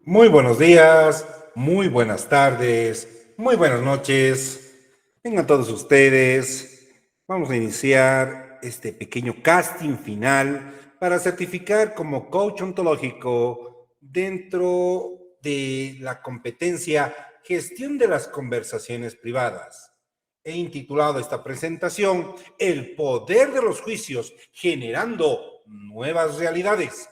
Muy buenos días, muy buenas tardes, muy buenas noches. Vengan todos ustedes. Vamos a iniciar este pequeño casting final para certificar como coach ontológico dentro de la competencia Gestión de las conversaciones privadas. He intitulado esta presentación El poder de los juicios generando nuevas realidades.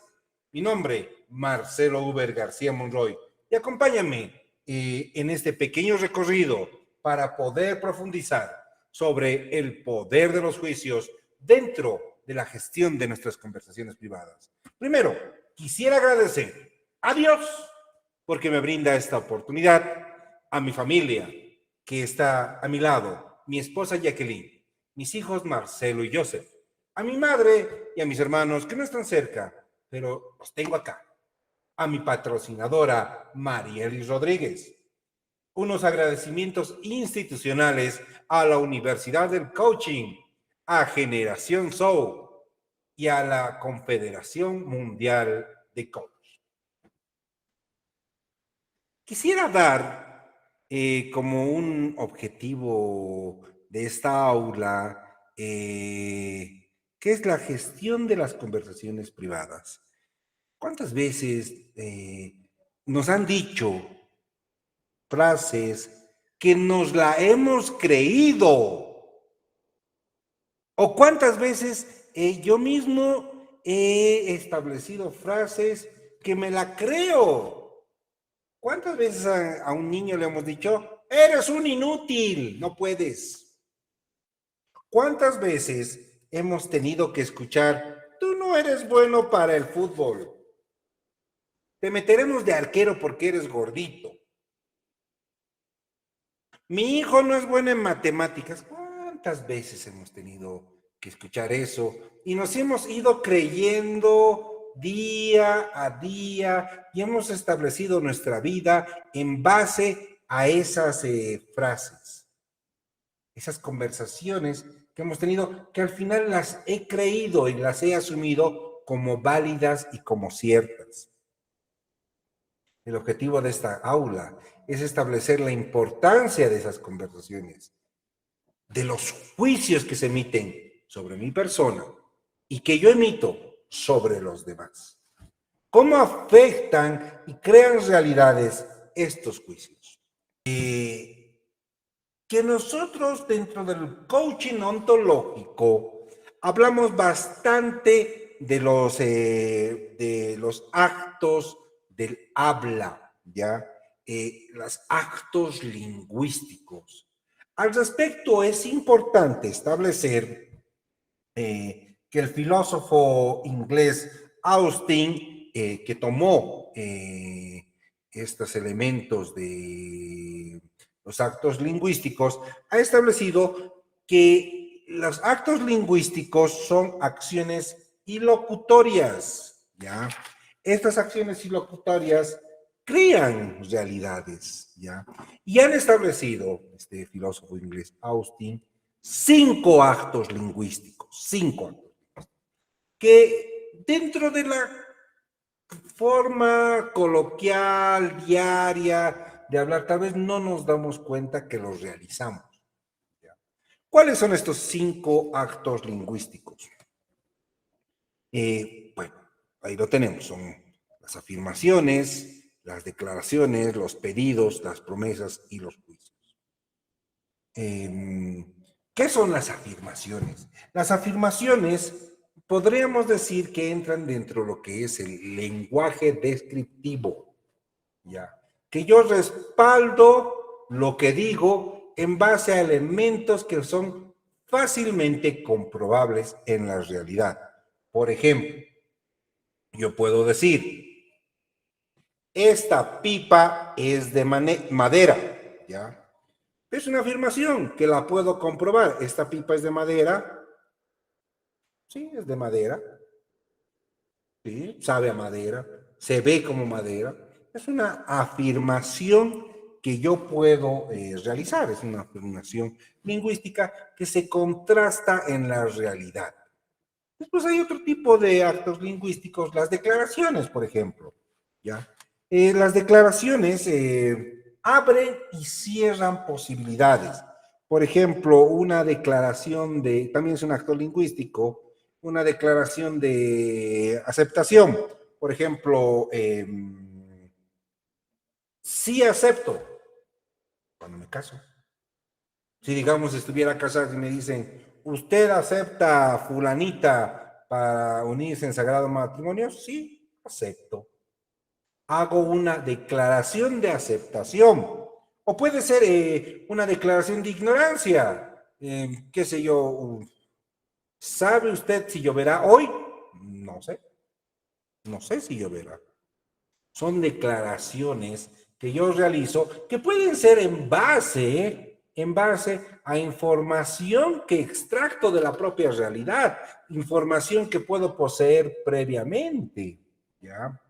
Mi nombre, Marcelo Uber García Monroy, y acompáñame en este pequeño recorrido para poder profundizar sobre el poder de los juicios dentro de la gestión de nuestras conversaciones privadas. Primero, quisiera agradecer a Dios porque me brinda esta oportunidad, a mi familia que está a mi lado, mi esposa Jacqueline, mis hijos Marcelo y Joseph, a mi madre y a mis hermanos que no están cerca, pero los tengo acá. A mi patrocinadora, Marielis Rodríguez. Unos agradecimientos institucionales a la Universidad del Coaching, a Generación Soul y a la Confederación Mundial de Coach. Quisiera dar como un objetivo de esta aula, que es la gestión de las conversaciones privadas. ¿Cuántas veces nos han dicho frases que nos la hemos creído? ¿O cuántas veces yo mismo he establecido frases que me la creo? ¿Cuántas veces a un niño le hemos dicho, eres un inútil, no puedes? ¿Cuántas veces hemos tenido que escuchar, tú no eres bueno para el fútbol? Te meteremos de arquero porque eres gordito. Mi hijo no es bueno en matemáticas. ¿Cuántas veces hemos tenido que escuchar eso? Y nos hemos ido creyendo día a día y hemos establecido nuestra vida en base a esas frases, esas conversaciones que hemos tenido, que al final las he creído y las he asumido como válidas y como ciertas. El objetivo de esta aula es establecer la importancia de esas conversaciones, de los juicios que se emiten sobre mi persona y que yo emito sobre los demás. ¿Cómo afectan y crean realidades estos juicios? Que nosotros dentro del coaching ontológico hablamos bastante de los actos del habla, ¿ya? Los actos lingüísticos. Al respecto, es importante establecer que el filósofo inglés Austin, que tomó estos elementos de los actos lingüísticos, ha establecido que los actos lingüísticos son acciones ilocutorias, ¿ya? Estas acciones ilocutorias crean realidades, ¿ya? Y han establecido, este filósofo inglés Austin, 5 actos lingüísticos, 5 actos, que dentro de la forma coloquial, diaria, de hablar, tal vez no nos damos cuenta que los realizamos. ¿Ya? ¿Cuáles son estos 5 actos lingüísticos? Bueno, ahí lo tenemos, son las afirmaciones, las declaraciones, los pedidos, las promesas y los juicios. ¿Qué son las afirmaciones? Las afirmaciones podríamos decir que entran dentro de lo que es el lenguaje descriptivo, ¿ya? Que yo respaldo lo que digo en base a elementos que son fácilmente comprobables en la realidad. Por ejemplo, yo puedo decir, esta pipa es de madera, ¿ya? Es una afirmación que la puedo comprobar. Esta pipa es de madera. Sí, es de madera. Sí, sabe a madera. Se ve como madera. Es una afirmación que yo puedo realizar. Es una afirmación lingüística que se contrasta en la realidad. Después hay otro tipo de actos lingüísticos, las declaraciones, por ejemplo. ¿Ya? Las declaraciones abren y cierran posibilidades. Por ejemplo, una declaración de, también es un acto lingüístico, una declaración de aceptación. Por ejemplo, sí acepto cuando me caso. Si digamos estuviera casado y me dicen, ¿usted acepta a fulanita para unirse en sagrado matrimonio? Sí, acepto. Hago una declaración de aceptación. O puede ser una declaración de ignorancia. ¿Qué sé yo? ¿Sabe usted si lloverá hoy? No sé. No sé si lloverá. Son declaraciones que yo realizo que pueden ser en base a información que extracto de la propia realidad, información que puedo poseer previamente, ¿ya?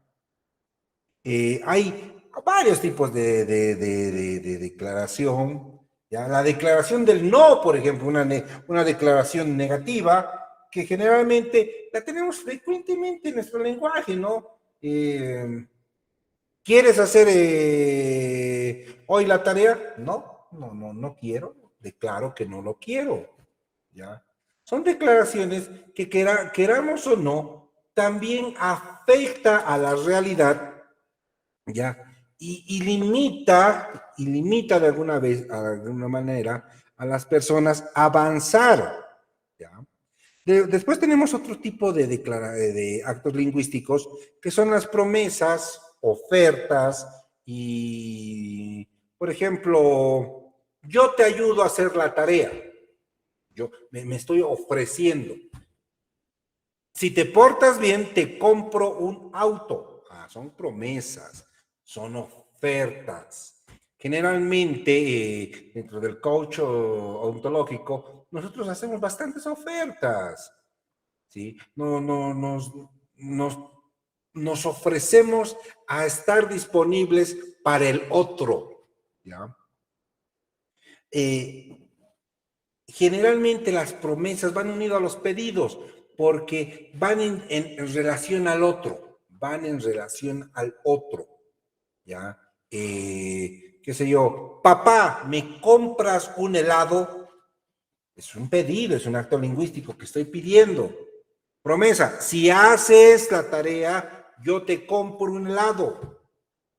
Hay varios tipos de declaración, ¿ya? La declaración del no, por ejemplo, una declaración negativa, que generalmente la tenemos frecuentemente en nuestro lenguaje, ¿no? ¿Quieres hacer hoy la tarea? No, no, no, no quiero. Declaro que no lo quiero. ¿Ya? Son declaraciones que queramos o no, también afecta a la realidad, ¿ya? Y limita de alguna vez, de alguna manera, a las personas avanzar, ¿ya? Después tenemos otro tipo de actos lingüísticos, que son las promesas, ofertas y, por ejemplo, yo te ayudo a hacer la tarea. Yo me estoy ofreciendo. Si te portas bien, te compro un auto. Ah, son promesas, son ofertas. Generalmente, dentro del coach ontológico, nosotros hacemos bastantes ofertas. ¿Sí? No, no, nos ofrecemos a estar disponibles para el otro, ¿ya? Eh, Generalmente las promesas van unidas a los pedidos porque van en relación al otro, van en relación al otro, ¿ya? Qué sé yo, papá, ¿me compras un helado? Es un pedido, es un acto lingüístico que estoy pidiendo. Promesa, si haces la tarea, yo te compro un helado.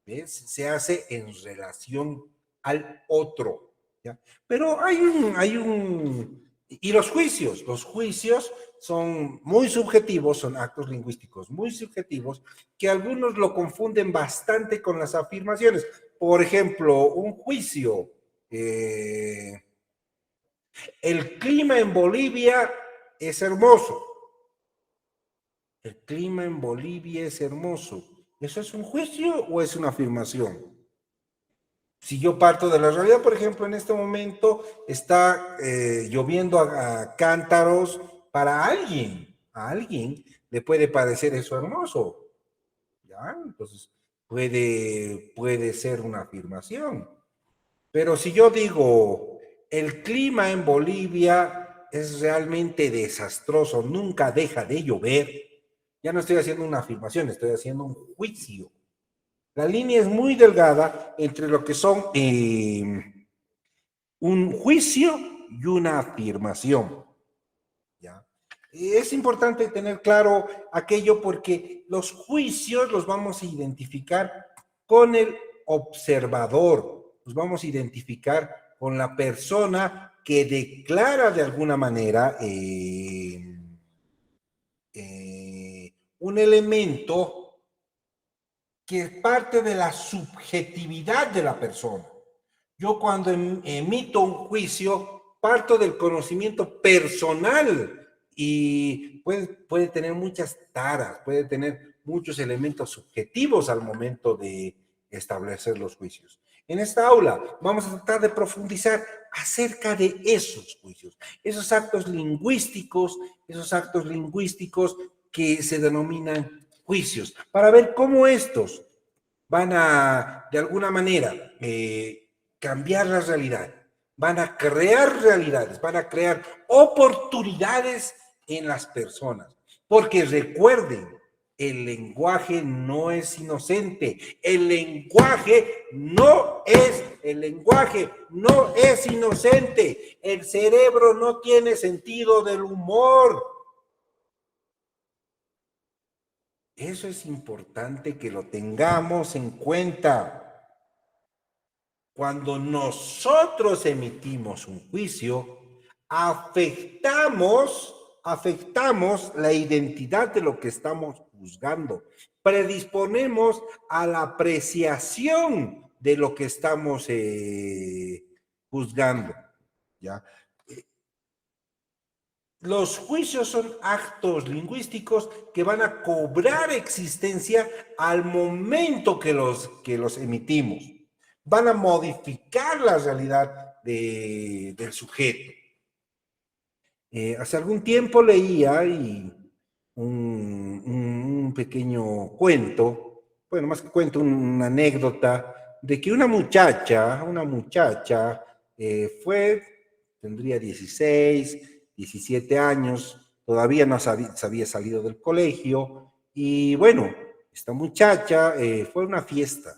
¿Ves? Se hace en relación al otro. ¿Ya? Pero y los juicios son muy subjetivos, son actos lingüísticos muy subjetivos, que algunos lo confunden bastante con las afirmaciones. Por ejemplo, un juicio, el clima en Bolivia es hermoso. El clima en Bolivia es hermoso. ¿Eso es un juicio o es una afirmación? Si yo parto de la realidad, por ejemplo, en este momento está lloviendo a cántaros para alguien. A alguien le puede parecer eso hermoso. ¿Ya? Entonces, puede ser una afirmación. Pero si yo digo, el clima en Bolivia es realmente desastroso, nunca deja de llover, ya no estoy haciendo una afirmación, estoy haciendo un juicio. La línea es muy delgada entre lo que son un juicio y una afirmación. ¿Ya? Es importante tener claro aquello porque los juicios los vamos a identificar con el observador, los vamos a identificar con la persona que declara de alguna manera un elemento que parte de la subjetividad de la persona. Yo cuando emito un juicio, parto del conocimiento personal y puede tener muchas taras, puede tener muchos elementos subjetivos al momento de establecer los juicios. En esta aula vamos a tratar de profundizar acerca de esos juicios, esos actos lingüísticos que se denominan juicios, para ver cómo estos van a, de alguna manera, cambiar la realidad, van a crear realidades, van a crear oportunidades en las personas. Porque recuerden, El lenguaje no es inocente. El lenguaje no es inocente. El cerebro no tiene sentido del humor. Eso es importante que lo tengamos en cuenta. Cuando nosotros emitimos un juicio, afectamos la identidad de lo que estamos juzgando, predisponemos a la apreciación de lo que estamos juzgando, ¿ya? Los juicios son actos lingüísticos que van a cobrar existencia al momento que los emitimos. Van a modificar la realidad del sujeto. Hace algún tiempo leía un pequeño cuento, bueno, más que cuento, una anécdota de que una muchacha tendría 16, 17 años, todavía no se había salido del colegio, y bueno, esta muchacha fue a una fiesta.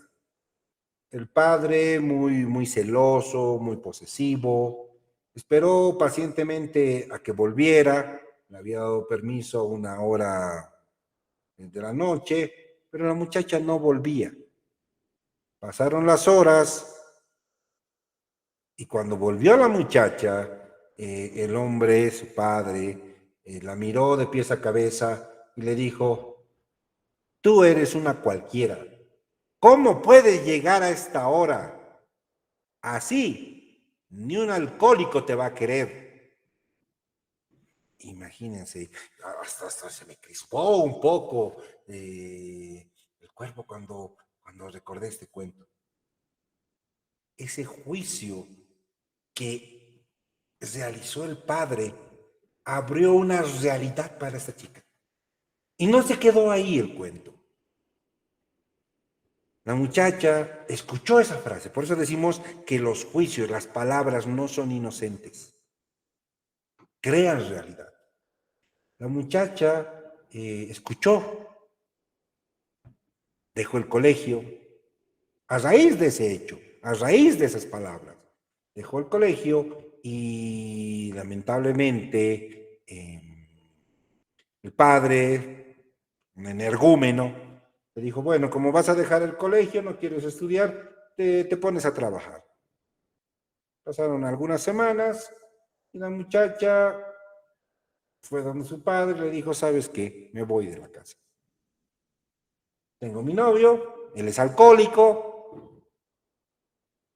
El padre, muy celoso, muy posesivo, esperó pacientemente a que volviera, le había dado permiso a una hora de la noche, pero la muchacha no volvía. Pasaron las horas y cuando volvió la muchacha, el hombre, su padre, la miró de pies a cabeza y le dijo: tú eres una cualquiera. ¿Cómo puedes llegar a esta hora? Así, ni un alcohólico te va a querer. Imagínense, hasta se me crispó un poco el cuerpo cuando recordé este cuento. Ese juicio que realizó el padre abrió una realidad para esta chica. Y no se quedó ahí el cuento. La muchacha escuchó esa frase, por eso decimos que los juicios, las palabras no son inocentes, crean realidad. La muchacha escuchó, dejó el colegio, a raíz de ese hecho, a raíz de esas palabras, dejó el colegio y lamentablemente el padre, un energúmeno, le dijo: bueno, como vas a dejar el colegio, no quieres estudiar, te pones a trabajar. Pasaron algunas semanas y la muchacha fue donde su padre, le dijo: ¿sabes qué? Me voy de la casa. Tengo mi novio, él es alcohólico,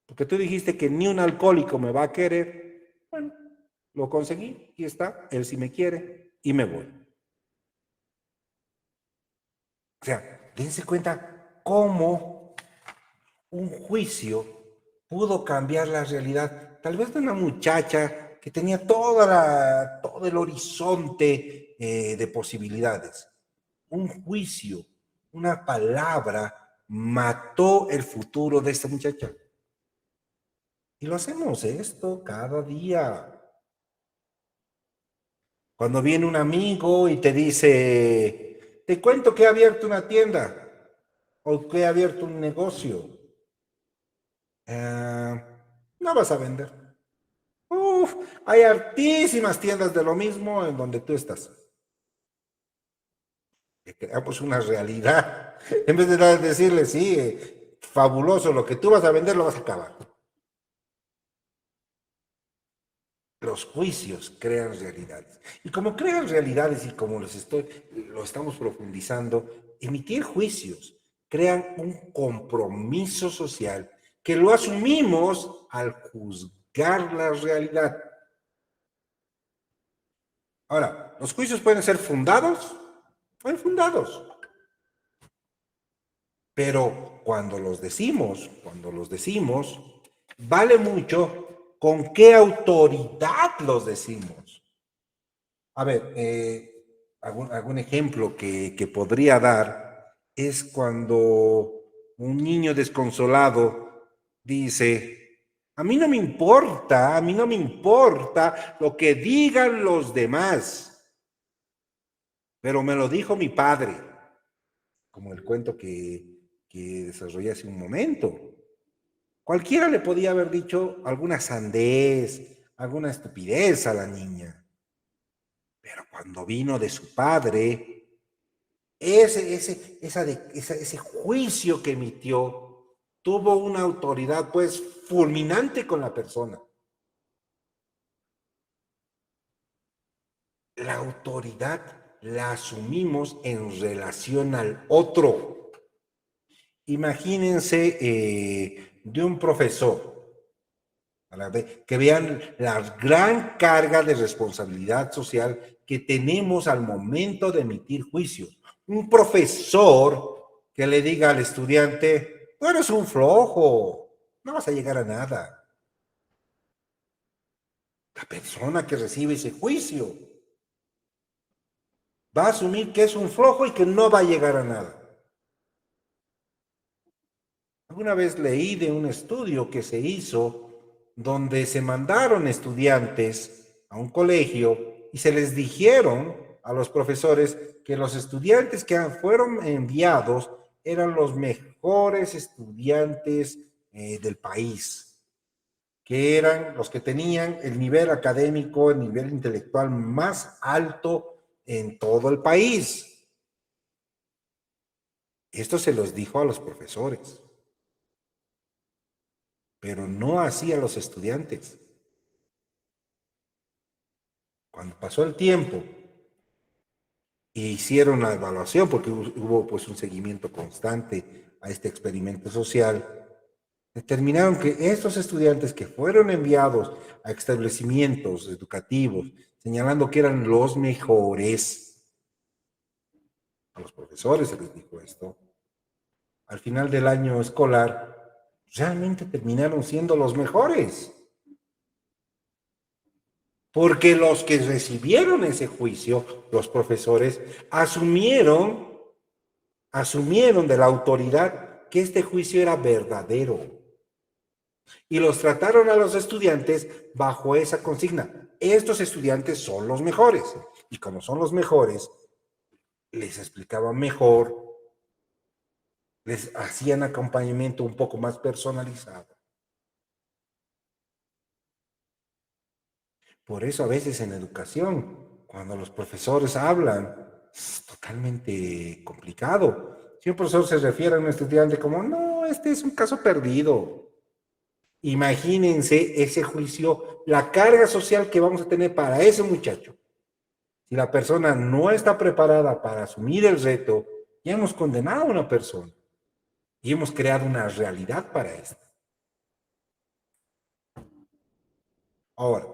porque tú dijiste que ni un alcohólico me va a querer. Bueno, lo conseguí, aquí está, él sí me quiere y me voy. O sea, dense cuenta cómo un juicio pudo cambiar la realidad, tal vez de una muchacha que tenía todo el horizonte de posibilidades. Un juicio, una palabra mató el futuro de esta muchacha. Y lo hacemos esto cada día. Cuando viene un amigo y te dice: te cuento que he abierto una tienda o que he abierto un negocio, no vas a vender. Uf, hay hartísimas tiendas de lo mismo en donde tú estás. Creamos una realidad. En vez de decirle: sí, fabuloso, lo que tú vas a vender lo vas a acabar. Los juicios crean realidades. Y como crean realidades y como lo estamos profundizando, emitir juicios crean un compromiso social que lo asumimos al juzgar la realidad. Ahora, los juicios pueden ser fundados o infundados. Pero cuando los decimos, vale mucho con qué autoridad los decimos. A ver, algún ejemplo que podría dar es cuando un niño desconsolado dice: a mí no me importa lo que digan los demás, pero me lo dijo mi padre. como el cuento que desarrollé hace un momento. Cualquiera le podía haber dicho alguna sandez, alguna estupidez a la niña, pero cuando vino de su padre, ese juicio que emitió tuvo una autoridad pues fulminante con la persona. La autoridad la asumimos en relación al otro. Imagínense de un profesor, que vean la gran carga de responsabilidad social que tenemos al momento de emitir juicios. Un profesor que le diga al estudiante, tú eres un flojo, no vas a llegar a nada. La persona que recibe ese juicio va a asumir que es un flojo y que no va a llegar a nada. Alguna vez leí de un estudio que se hizo donde se mandaron estudiantes a un colegio y se les dijeron a los profesores que los estudiantes que fueron enviados eran los mejores estudiantes del país, que eran los que tenían el nivel académico, el nivel intelectual más alto en todo el país. Esto se los dijo a los profesores, pero no así a los estudiantes. Cuando pasó el tiempo e hicieron la evaluación, porque hubo pues un seguimiento constante a este experimento social, determinaron que estos estudiantes que fueron enviados a establecimientos educativos, señalando que eran los mejores, a los profesores se les dijo esto, al final del año escolar, realmente terminaron siendo los mejores. Porque los que recibieron ese juicio, los profesores, asumieron de la autoridad que este juicio era verdadero. Y los trataron a los estudiantes bajo esa consigna. Estos estudiantes son los mejores. Y como son los mejores, les explicaban mejor, les hacían acompañamiento un poco más personalizado. Por eso a veces en educación, cuando los profesores hablan, es totalmente complicado. Si un profesor se refiere a un estudiante como, no, este es un caso perdido. Imagínense ese juicio, la carga social que vamos a tener para ese muchacho. Si la persona no está preparada para asumir el reto, ya hemos condenado a una persona y hemos creado una realidad para esto. Ahora,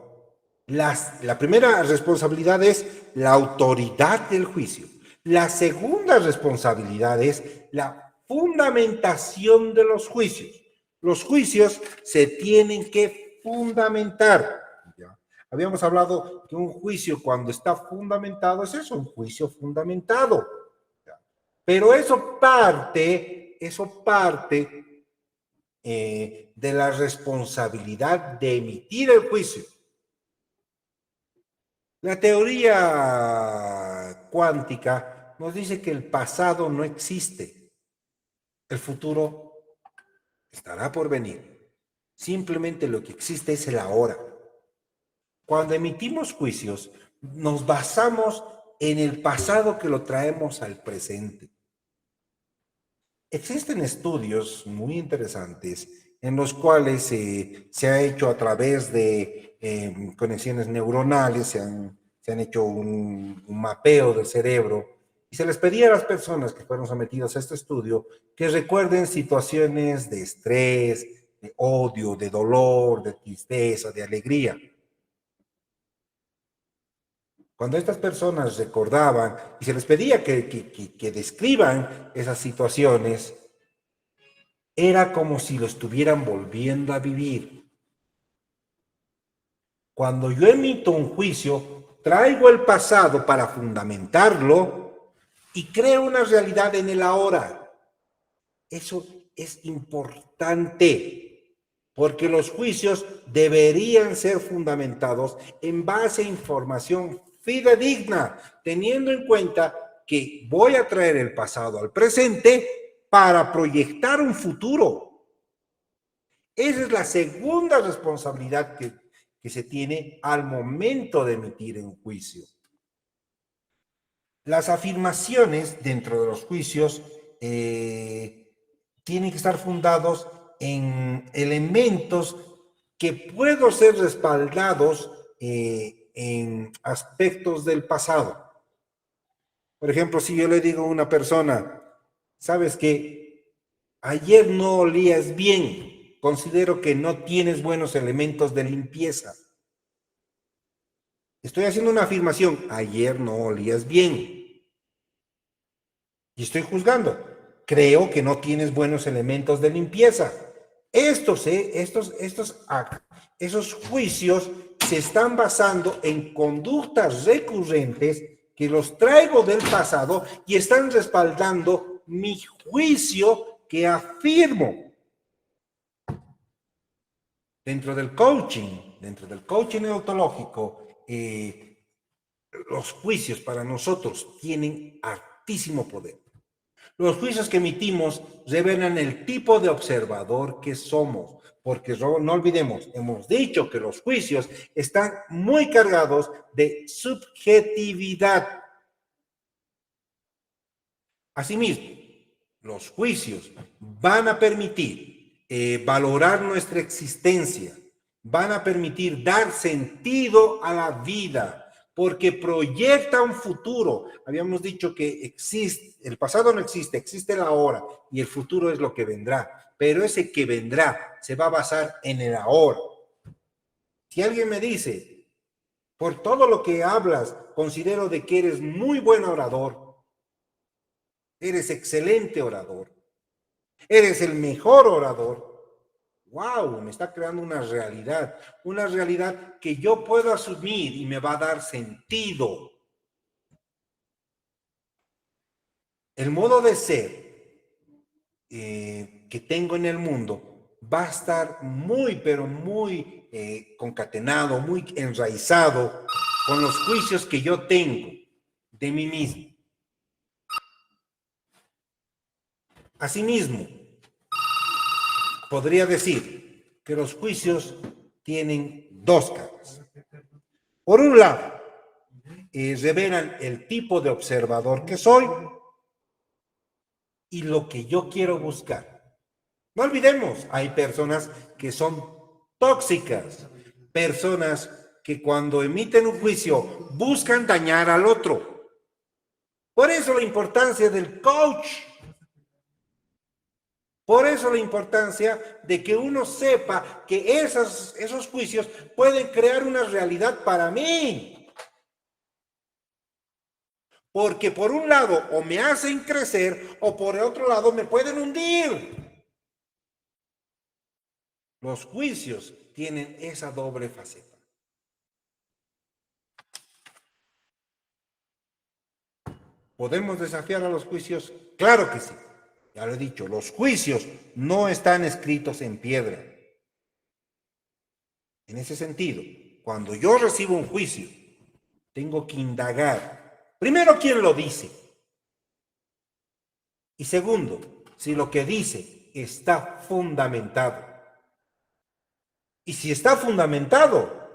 la primera responsabilidad es la autoridad del juicio. La segunda responsabilidad es la fundamentación de los juicios. Los juicios se tienen que fundamentar. ¿Ya? Habíamos hablado que un juicio cuando está fundamentado es eso, un juicio fundamentado. ¿Ya? Pero eso parte de la responsabilidad de emitir el juicio. La teoría cuántica nos dice que el pasado no existe, el futuro estará por venir. Simplemente lo que existe es el ahora. Cuando emitimos juicios, nos basamos en el pasado que lo traemos al presente. Existen estudios muy interesantes en los cuales se ha hecho a través de conexiones neuronales, se han hecho un mapeo del cerebro y se les pedía a las personas que fueron sometidas a este estudio que recuerden situaciones de estrés, de odio, de dolor, de tristeza, de alegría. Cuando estas personas recordaban y se les pedía que describan esas situaciones, era como si lo estuvieran volviendo a vivir. Cuando yo emito un juicio, traigo el pasado para fundamentarlo y creo una realidad en el ahora. Eso es importante, porque los juicios deberían ser fundamentados en base a información fidedigna, teniendo en cuenta que voy a traer el pasado al presente para proyectar un futuro. Esa es la segunda responsabilidad que se tiene al momento de emitir un juicio. Las afirmaciones dentro de los juicios tienen que estar fundados en elementos que puedan ser respaldados en aspectos del pasado. Por ejemplo, si yo le digo a una persona, sabes que ayer no olías bien, considero que no tienes buenos elementos de limpieza. Estoy haciendo una afirmación, ayer no olías bien. Y estoy juzgando. Creo que no tienes buenos elementos de limpieza. Esos juicios se están basando en conductas recurrentes que los traigo del pasado y están respaldando mi juicio que afirmo. Dentro del coaching ontológico, los juicios para nosotros tienen altísimo poder. Los juicios que emitimos revelan el tipo de observador que somos, porque no olvidemos, hemos dicho que los juicios están muy cargados de subjetividad. Asimismo, los juicios van a permitir valorar nuestra existencia, van a permitir dar sentido a la vida, porque proyecta un futuro. Habíamos dicho que existe, el pasado no existe, existe el ahora y el futuro es lo que vendrá, pero ese que vendrá se va a basar en el ahora. Si alguien me dice, por todo lo que hablas, considero de que eres muy buen orador, eres excelente orador, eres el mejor orador, wow, me está creando una realidad que yo puedo asumir y me va a dar sentido. El modo de ser que tengo en el mundo va a estar muy, pero muy concatenado, muy enraizado con los juicios que yo tengo de mí mismo. Asimismo, podría decir que los juicios tienen dos caras. Por un lado, revelan el tipo de observador que soy y lo que yo quiero buscar. No olvidemos, hay personas que son tóxicas, personas que cuando emiten un juicio buscan dañar al otro. Por eso la importancia del coach. Por eso la importancia de que uno sepa que esos juicios pueden crear una realidad para mí. Porque por un lado o me hacen crecer o por el otro lado me pueden hundir. Los juicios tienen esa doble faceta. ¿Podemos desafiar a los juicios? Claro que sí. Ya lo he dicho, los juicios no están escritos en piedra. En ese sentido, cuando yo recibo un juicio, tengo que indagar. Primero, ¿quién lo dice? Y segundo, si lo que dice está fundamentado. Y si está fundamentado,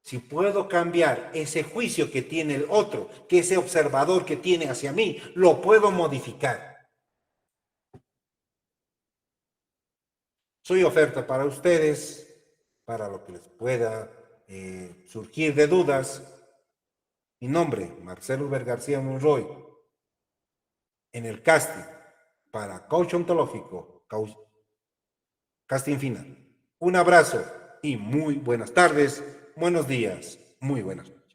si puedo cambiar ese juicio que tiene el otro, que ese observador que tiene hacia mí, lo puedo modificar. Soy oferta para ustedes, para lo que les pueda surgir de dudas. Mi nombre, Marcelo Uber García Monroy, en el casting para Coach Ontológico, casting final. Un abrazo y muy buenas tardes, buenos días, muy buenas noches.